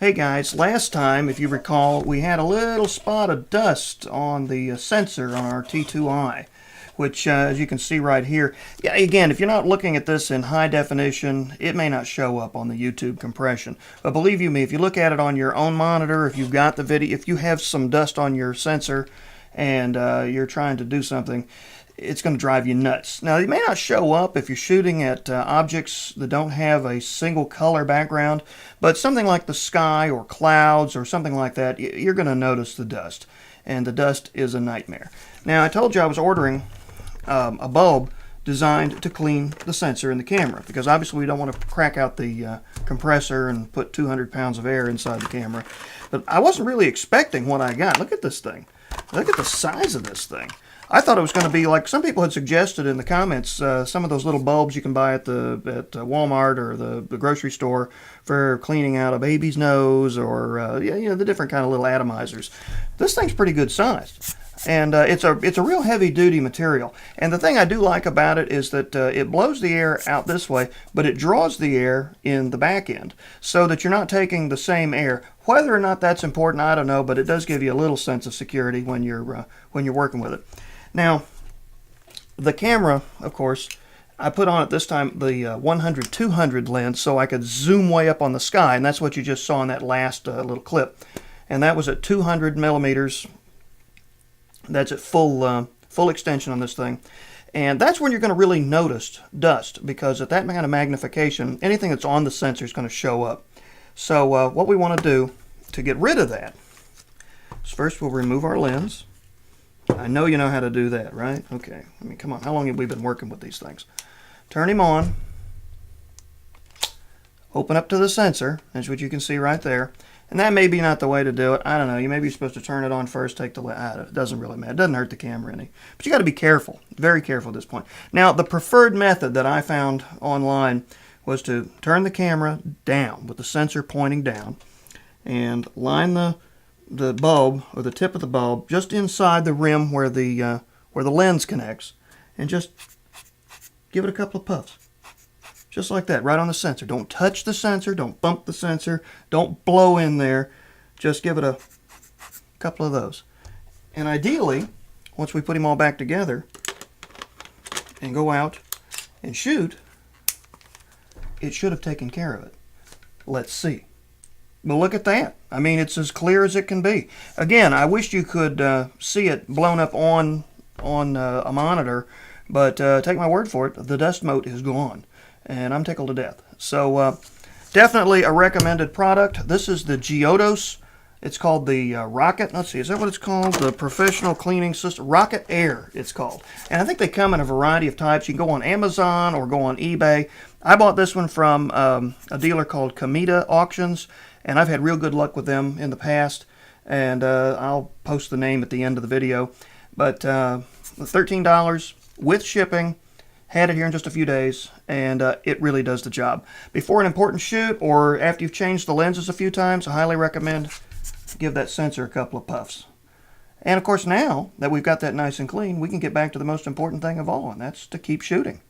Hey guys, last time, if you recall, we had a little spot of dust on the sensor on our T2i, which, as you can see right here, yeah, again, if you're not looking at this in high definition, it may not show up on the YouTube compression. But believe you me, if you look at it on your own monitor, if you've got the video, if you have some dust on your sensor and you're trying to do something, it's going to drive you nuts. Now, it may not show up if you're shooting at objects that don't have a single color background, but something like the sky or clouds or something like that, you're going to notice the dust, and the dust is a nightmare. Now, I told you I was ordering a bulb designed to clean the sensor in the camera, because obviously we don't want to crack out the compressor and put 200 pounds of air inside the camera. But I wasn't really expecting what I got. Look at this thing. Look at the size of this thing. I thought it was going to be like some people had suggested in the comments, some of those little bulbs you can buy at Walmart or the grocery store for cleaning out a baby's nose, or the different kind of little atomizers. This thing's pretty good sized, and it's a real heavy duty material. And the thing I do like about it is that it blows the air out this way, but it draws the air in the back end, so that you're not taking the same air. Whether or not that's important, I don't know, but it does give you a little sense of security when you're working with it. Now, the camera, of course, I put on at this time the 100-200 lens so I could zoom way up on the sky, and that's what you just saw in that last little clip. And that was at 200 millimeters. That's at full extension on this thing. And that's when you're going to really notice dust, because at that kind of magnification, anything that's on the sensor is going to show up. So what we want to do to get rid of that is first we'll remove our lens. I know you know how to do that, right? Okay, I mean, come on, how long have we been working with these things? Turn him on. Open up to the sensor. That's what you can see right there. And that may be not the way to do it. I don't know. You may be supposed to turn it on first, take the lens. It doesn't really matter. It doesn't hurt the camera any. But you got to be careful. Very careful at this point. Now, the preferred method that I found online was to turn the camera down with the sensor pointing down and line the bulb, or the tip of the bulb, just inside the rim where the lens connects, and just give it a couple of puffs. Just like that, right on the sensor. Don't touch the sensor, don't bump the sensor, don't blow in there. Just give it a couple of those. And ideally, once we put them all back together and go out and shoot, it should have taken care of it. Let's see. But look at that. I mean, it's as clear as it can be. Again, I wish you could see it blown up on a monitor, but take my word for it, the dust mote is gone, and I'm tickled to death. So definitely a recommended product. This is the Geodos. It's called the Rocket. Let's see, is that what it's called? The Professional Cleaning System. Rocket Air, it's called. And I think they come in a variety of types. You can go on Amazon or go on eBay. I bought this one from a dealer called Cometa Auctions, and I've had real good luck with them in the past, and I'll post the name at the end of the video. But $13 with shipping, had it here in just a few days, and it really does the job. Before an important shoot, or after you've changed the lenses a few times, I highly recommend give that sensor a couple of puffs. And of course, now that we've got that nice and clean, we can get back to the most important thing of all, and that's to keep shooting.